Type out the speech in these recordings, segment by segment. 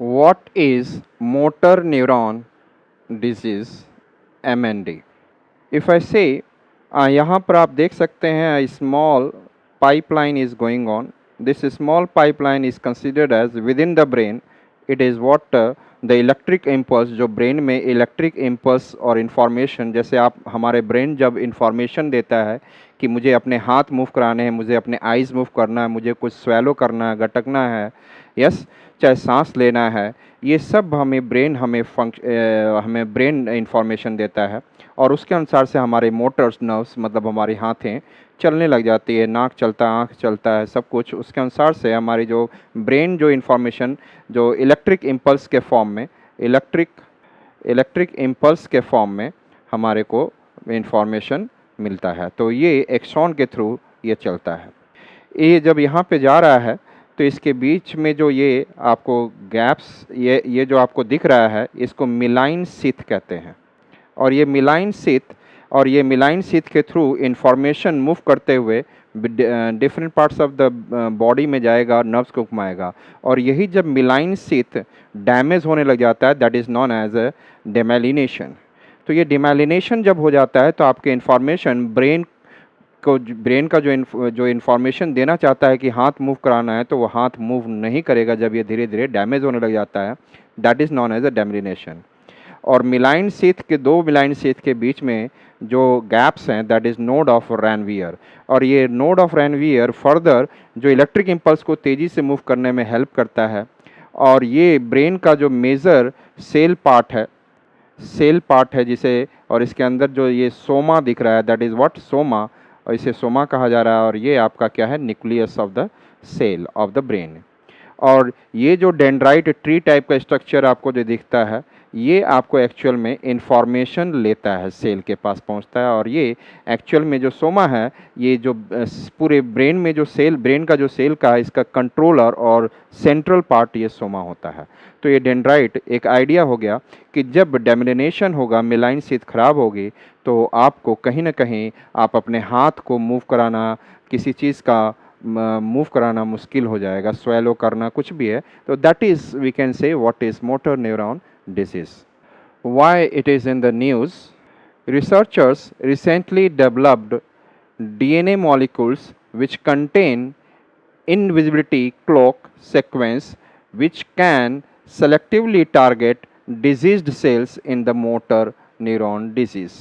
What is motor neuron disease MND? If I say यहाँ पर आप देख सकते हैं small pipeline is going on. This small pipeline is considered as within the brain. It is what the electric impulse जो brain में electric impulse और information, जैसे आप हमारे brain जब information देता है कि मुझे अपने हाथ मूव कराने हैं, मुझे अपने आइज़ मूव करना है, मुझे कुछ swallow करना है, गटकना है, यस, चाहे सांस लेना है, ये सब हमें ब्रेन हमें ब्रेन इंफॉर्मेशन देता है और उसके अनुसार से हमारे मोटर्स नर्व्स मतलब हमारी हाथें चलने लग जाती है, नाक चलता है, आँख चलता है, सब कुछ उसके अनुसार से हमारी जो ब्रेन जो इंफॉर्मेशन जो इलेक्ट्रिक इम्पल्स के फॉर्म में इलेक्ट्रिक इम्पल्स के फॉर्म में हमारे को इंफॉर्मेशन मिलता है। तो ये एक्सॉन के थ्रू ये चलता है। ये जब यहाँ पे जा रहा है तो इसके बीच में जो ये आपको गैप्स ये जो आपको दिख रहा है इसको मिलाइन सीथ कहते हैं और ये मिलाइन सीथ के थ्रू इंफॉर्मेशन मूव करते हुए different parts of the body में जाएगा, नर्व्स को घुमाएगा और यही जब मिलाइन सीथ डैमेज होने लग जाता है that is known as a demyelination. तो ये डेमेलिनेशन जब हो जाता है तो आपके इंफॉर्मेशन ब्रेन का जो इन्फॉर्मेशन देना चाहता है कि हाथ मूव कराना है तो वो हाथ मूव नहीं करेगा जब ये धीरे धीरे डैमेज होने लग जाता है, that is known as a demyelination. और मिलाइन सीथ के दो मिलाइन सीथ के बीच में जो गैप्स हैं that is node of Ranvier और ये नोड ऑफ रैनवियर फर्दर जो इलेक्ट्रिक इम्पल्स को तेज़ी से मूव करने में हेल्प करता है और ये ब्रेन का जो मेजर सेल पार्ट है जिसे, और इसके अंदर जो ये सोमा दिख रहा है दैट इज़ व्हाट सोमा, और इसे सोमा कहा जा रहा है और ये आपका क्या है nucleus of the cell of the brain. और ये जो डेंड्राइट ट्री टाइप का स्ट्रक्चर आपको जो दिखता है ये आपको एक्चुअल में इंफॉर्मेशन लेता है, सेल के पास पहुंचता है और ये एक्चुअल में जो सोमा है ये जो पूरे ब्रेन में जो सेल ब्रेन का जो सेल का है इसका कंट्रोलर और सेंट्रल पार्ट ये सोमा होता है। तो ये डेंड्राइट एक आइडिया हो गया कि जब डेमिनेशन होगा, मिलाइन सीथ खराब होगी तो आपको कहीं ना कहीं आप अपने हाथ को मूव कराना, किसी चीज़ का मूव कराना मुश्किल हो जाएगा, स्वेलो करना कुछ भी है, तो that is we can say what is motor neuron disease. Why it is in the news? Researchers recently developed DNA molecules which contain invisibility cloak sequence which can selectively target diseased cells in the motor neuron disease.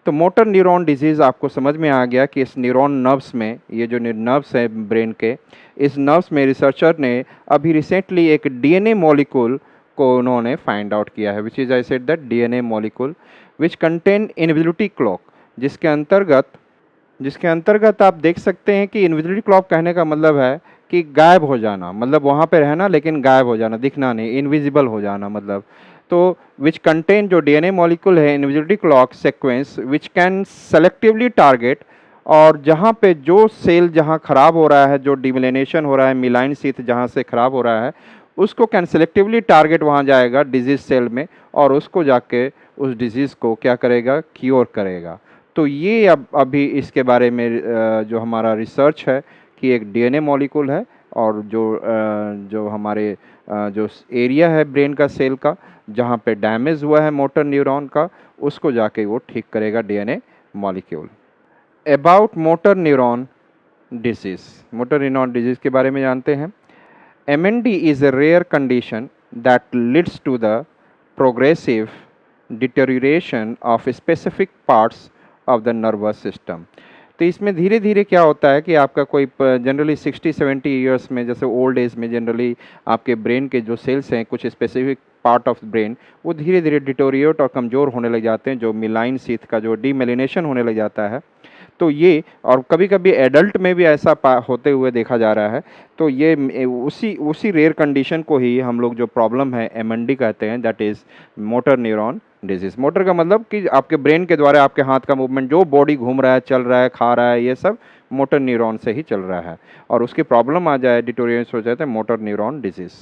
तो motor neuron disease आपको समझ में आ गया कि इस neuron nerves में, ये जो नर्व्स है ब्रेन के, इस नर्व्स में रिसर्चर ने अभी रिसेंटली एक डीएनए मॉलिक्यूल को उन्होंने फाइंड आउट किया है, which is I said that DNA molecule which contain invisibility cloak, जिसके अंतर्गत आप देख सकते हैं कि इनविजिबिलिटी क्लॉक कहने का मतलब है कि गायब हो जाना, मतलब वहाँ पे रहना लेकिन गायब हो जाना, दिखना नहीं, इनविजिबल हो जाना मतलब। तो विच कंटेन जो डीएनए मॉलिक्यूल है invisibility cloak sequence which can selectively target, और जहाँ पे जो सेल जहाँ ख़राब हो रहा है, जो डिमिलेनेशन हो रहा है, मिलाइन सीथ जहाँ से ख़राब हो रहा है उसको कैन सेलेक्टिवली टारगेट वहाँ जाएगा डिजीज़ सेल में और उसको जाके उस डिजीज़ को क्या करेगा, क्योर करेगा। तो ये अभी इसके बारे में जो हमारा रिसर्च है कि एक डीएनए मॉलिक्यूल है और जो हमारे जो एरिया है ब्रेन का सेल का जहाँ पे डैमेज हुआ है मोटर न्यूरॉन का, उसको जाके वो ठीक करेगा DNA molecule. About motor neuron disease के बारे में जानते हैं। MND is a rare condition that leads to the progressive deterioration of specific parts of the nervous system. तो इसमें धीरे धीरे क्या होता है कि आपका कोई जनरली 60-70 ईयर्स में, जैसे ओल्ड एज में जनरली आपके ब्रेन के जो सेल्स हैं कुछ स्पेसिफिक पार्ट ऑफ ब्रेन वो धीरे धीरे डिटोरिएट और कमज़ोर होने लग जाते हैं, जो मिलाइन सीथ का जो डीमेलिनेशन होने लग जाता है। तो ये, और कभी कभी एडल्ट में भी ऐसा होते हुए देखा जा रहा है। तो ये उसी रेयर कंडीशन को ही हम लोग जो प्रॉब्लम है MND कहते हैं, that is motor neuron disease. Motor का मतलब कि आपके ब्रेन के द्वारा आपके हाथ का मूवमेंट, जो बॉडी घूम रहा है, चल रहा है, खा रहा है, ये सब मोटर न्यूरॉन से ही चल रहा है और उसकी प्रॉब्लम आ जाए, डिटोरिएशन हो जाए तो motor neuron disease.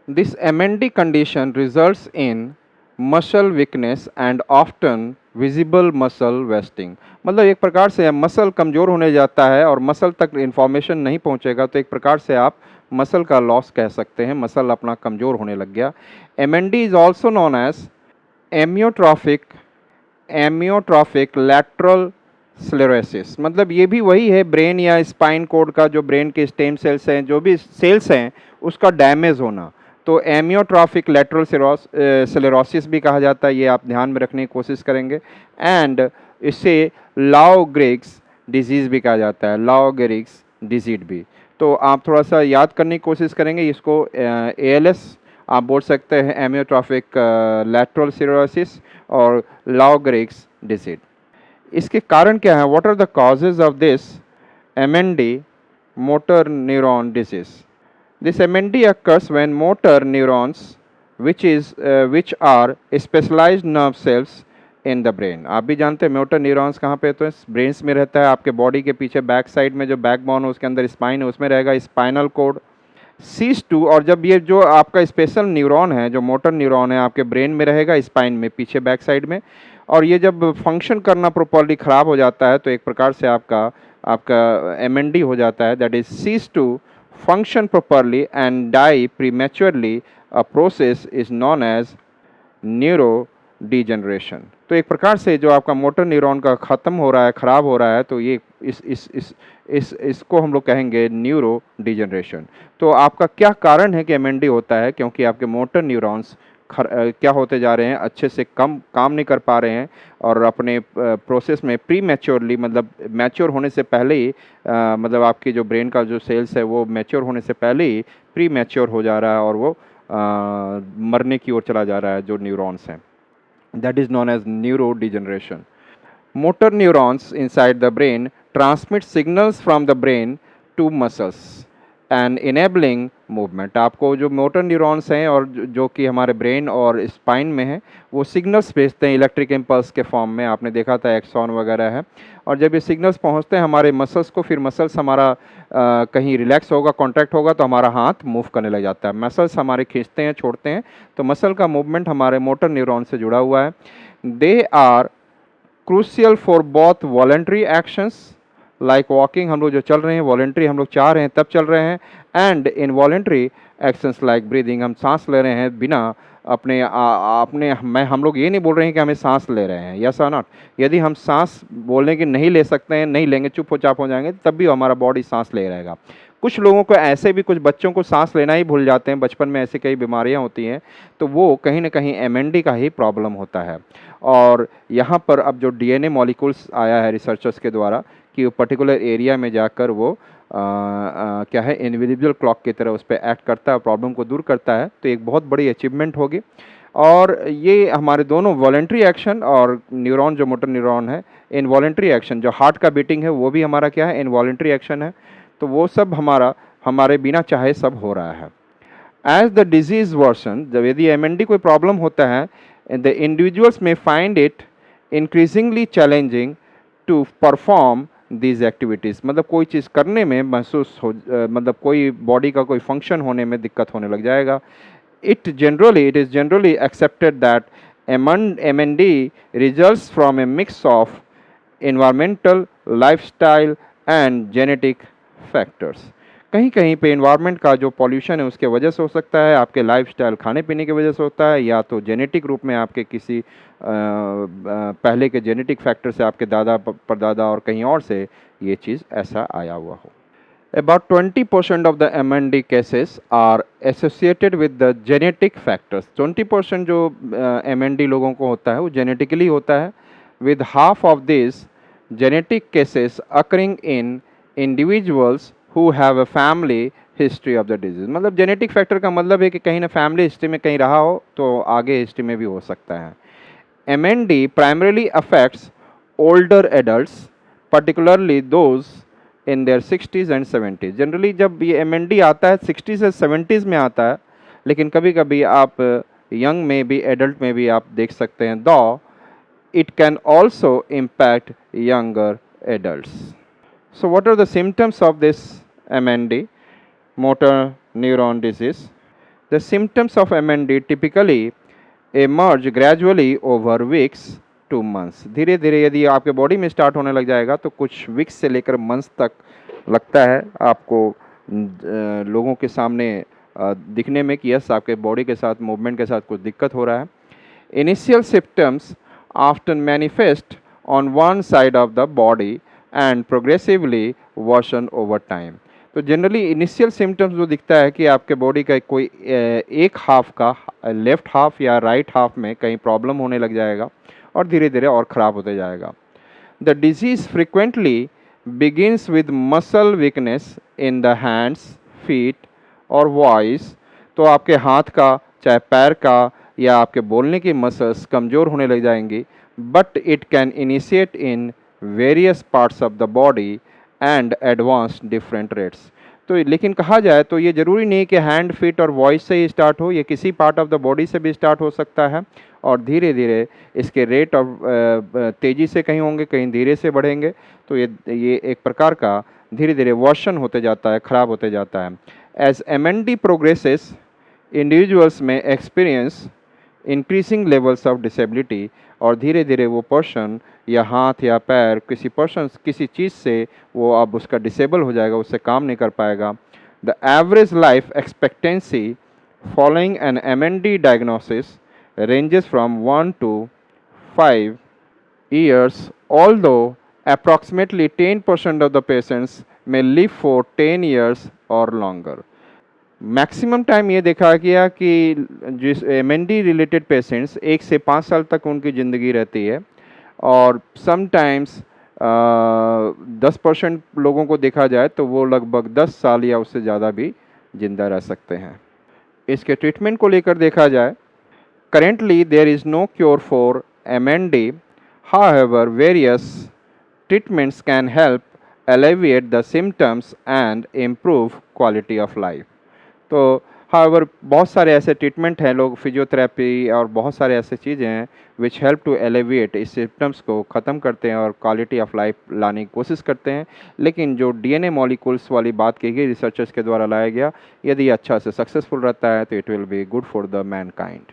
This MND condition results in muscle weakness and often visible muscle wasting, मतलब एक प्रकार से मसल कमज़ोर होने जाता है और मसल तक इंफॉर्मेशन नहीं पहुंचेगा तो एक प्रकार से आप मसल का लॉस कह सकते हैं, मसल अपना कमज़ोर होने लग गया। MND is also known as amyotrophic lateral sclerosis, मतलब ये भी वही है ब्रेन या स्पाइन कोड का, जो ब्रेन के स्टेम सेल्स हैं, जो भी सेल्स हैं, उसका डैमेज होना, तो एमियोट्रॉफिक लैटरल स्लेरोसिस भी कहा जाता है। ये आप ध्यान में रखने की कोशिश करेंगे। एंड इसे लॉ ग्रेग्स डिजीज़ भी कहा जाता है, लॉ ग्रेग्स डिजीज भी। तो आप थोड़ा सा याद करने की कोशिश करेंगे इसको। ALS आप बोल सकते हैं, एमियोट्रॉफिक लैटरल स्लेरोसिस और लॉ ग्रेग्स डिजीज। इसके कारण क्या है? What are the causes of this MND, motor neuron disease? This MND occurs when motor neurons, which are specialized nerve cells in the brain. आप भी जानते हैं मोटर न्यूरॉन्स कहाँ पे होते हैं? ब्रेन्स में रहता है, आपके बॉडी के पीछे बैक साइड में जो बैकबोन है उसके अंदर स्पाइन है, उसमें रहेगा स्पाइनल कोड। सीज टू, और जब ये जो आपका स्पेशल न्यूरॉन है, जो मोटर न्यूरॉन है, आपके ब्रेन में रहेगा स्पाइन में पीछे बैक साइड में, और ये जब फंक्शन करना प्रॉपरली ख़राब हो जाता है तो एक प्रकार से आपका MND हो जाता है, that is ceases to function properly and die prematurely, a process is known as neurodegeneration। तो एक प्रकार से जो आपका मोटर न्यूरॉन का ख़त्म हो रहा है, ख़राब हो रहा है, तो ये इसको हम लोग कहेंगे न्यूरो डिजनरेशन। तो आपका क्या कारण है कि MND होता है? क्योंकि आपके मोटर न्यूरॉन्स क्या होते जा रहे हैं, अच्छे से काम नहीं कर पा रहे हैं, और अपने प्रोसेस में प्री मैच्योरली, मतलब मैच्योर होने से पहले ही, मतलब आपकी जो ब्रेन का जो सेल्स है वो मैच्योर होने से पहले ही प्री मैच्योर हो जा रहा है, और वो मरने की ओर चला जा रहा है, जो न्यूरॉन्स हैं। That is known as neuro degeneration. Motor neurons inside the brain transmit signals from the brain to muscles and enabling movement. आपको जो मोटर न्यूरॉन्स हैं और जो कि हमारे ब्रेन और स्पाइन में हैं, वो सिग्नल्स भेजते हैं इलेक्ट्रिक इम्पल्स के फॉर्म में, आपने देखा था एक्सॉन वगैरह है। और जब ये सिग्नल्स पहुंचते हैं हमारे मसल्स को, फिर मसल्स हमारा कहीं रिलैक्स होगा, कॉन्ट्रैक्ट होगा, तो हमारा हाथ मूव करने लग जाता है। मसल्स हमारे खींचते हैं, छोड़ते हैं, तो मसल का मूवमेंट हमारे मोटर न्यूरॉन से जुड़ा हुआ है। They are crucial for both voluntary actions, like walking, हम लोग जो चल रहे हैं वॉलेंट्री हम लोग चाह रहे हैं तब चल रहे हैं, and involuntary actions like breathing, हम सांस ले रहे हैं बिना हम लोग ये नहीं बोल रहे हैं कि हमें सांस ले रहे हैं, यस और नॉट। यदि हम सांस बोलने की नहीं ले सकते हैं, नहीं लेंगे, चुप हो चाप हो जाएंगे, तब भी हमारा बॉडी सांस ले रहेगा। कुछ लोगों को ऐसे भी, कुछ बच्चों को सांस लेना ही भूल जाते हैं, बचपन में ऐसी कई बीमारियां होती हैं, तो वो कहीं ना कहीं MND का ही प्रॉब्लम होता है। और यहाँ पर अब जो DNA मॉलिक्यूल्स आया है रिसर्चर्स के द्वारा, कि वो पर्टिकुलर एरिया में जाकर वो क्या है, इनविजिबल क्लॉक की तरह उस पर एक्ट करता है, प्रॉब्लम को दूर करता है, तो एक बहुत बड़ी अचीवमेंट होगी। और ये हमारे दोनों वॉलेंट्री एक्शन और न्यूरॉन, जो मोटर न्यूरॉन है, इनवॉलेंट्री एक्शन, जो हार्ट का बीटिंग है वो भी हमारा क्या है, इनवॉलेंट्री एक्शन है। तो वो सब हमारे बिना चाहे सब हो रहा है। एज द डिजीज वर्सन, जब यदि MND कोई प्रॉब्लम होता है, द इंडिविजुअल्स में find it increasingly challenging to perform these activities, मतलब कोई चीज़ करने में मतलब कोई बॉडी का कोई फंक्शन होने में दिक्कत होने लग जाएगा। it is generally accepted that MND results from a mix of environmental, lifestyle and genetic factors। कहीं कहीं पे इन्वायरमेंट का जो पॉल्यूशन है उसके वजह से हो सकता है, आपके लाइफस्टाइल, खाने पीने की वजह से होता है, या तो जेनेटिक रूप में आपके किसी पहले के जेनेटिक फैक्टर से, आपके दादा परदादा और कहीं और से ये चीज़ ऐसा आया हुआ हो। About 20% of the MND cases are associated with the genetic factors। 20% जो MND लोगों को होता है वो जेनेटिकली होता है, with half of these genetic cases occurring in individuals who have a family history of the disease। मतलब जेनेटिक फैक्टर का मतलब है कि कहीं ना फैमिली हिस्ट्री में कहीं रहा हो तो आगे हिस्ट्री में भी हो सकता है। MND primarily affects older adults, particularly those in their 60s and 70s। Generally जब ये MND आता है 60s से 70s में आता है, लेकिन कभी कभी आप यंग में भी, एडल्ट में भी आप देख सकते हैं, दो it can also impact younger adults। So what are the symptoms of this MND, motor neuron disease? The symptoms of MND typically emerge gradually over weeks to months। धीरे धीरे यदि आपके बॉडी में स्टार्ट होने लग जाएगा तो कुछ वीक्स से लेकर मंथ्स तक लगता है आपको लोगों के सामने दिखने में कि यस आपके बॉडी के साथ मूवमेंट के साथ कुछ दिक्कत हो रहा है. Initial symptoms often manifest on one side of the body and progressively worsen over time. तो जनरली इनिशियल सिम्टम्स जो दिखता है कि आपके बॉडी का कोई एक हाफ का लेफ्ट हाफ या राइट हाफ में कहीं प्रॉब्लम होने लग जाएगा और धीरे धीरे और ख़राब होते जाएगा. The disease frequently begins with muscle weakness in the hands, feet और वॉइस. तो आपके हाथ का चाहे पैर का या आपके बोलने की मसल्स कमज़ोर होने लग जाएंगी. But it can initiate in various parts of the body and advance different rates. तो लेकिन कहा जाए तो ये ज़रूरी नहीं कि हैंड, फीट और वॉइस से ही स्टार्ट हो, ये किसी पार्ट ऑफ द बॉडी से भी स्टार्ट हो सकता है और धीरे धीरे इसके रेट ऑफ तेज़ी से कहीं होंगे, कहीं धीरे से बढ़ेंगे. तो ये एक प्रकार का धीरे धीरे वर्शन होते जाता है, ख़राब होते जाता है. एज MND प्रोग्रेसेस इंडिविजुअल्स में experience increasing levels of disability और धीरे धीरे वो पर्सन या हाथ या पैर किसी चीज़ से वो अब उसका डिसेबल हो जाएगा, उससे काम नहीं कर पाएगा. The average life expectancy following an MND diagnosis ranges from 1 to 5 years, although approximately 10% of the patients may live for 10 years or longer. Maximum time ये देखा गया कि जिस MND रिलेटेड पेशेंट्स 1 से 5 साल तक उनकी ज़िंदगी रहती है और समटाइम्स 10% लोगों को देखा जाए तो वो लगभग 10 साल या उससे ज़्यादा भी ज़िंदा रह सकते हैं. इसके ट्रीटमेंट को लेकर देखा जाए, currently there is no cure for MND. However, various treatments can help alleviate the symptoms and improve quality of life. तो however बहुत सारे ऐसे ट्रीटमेंट हैं, लोग फिजियोथेरेपी और बहुत सारे ऐसे चीज़ें हैं विच हेल्प टू एलिविएट, इस सिम्टम्स को ख़त्म करते हैं और क्वालिटी ऑफ लाइफ लाने की कोशिश करते हैं. लेकिन जो DNA मॉलिक्यूल्स वाली बात की गई रिसर्चर्स के द्वारा लाया गया, यदि अच्छा से सक्सेसफुल रहता है तो it will be good for the Mankind.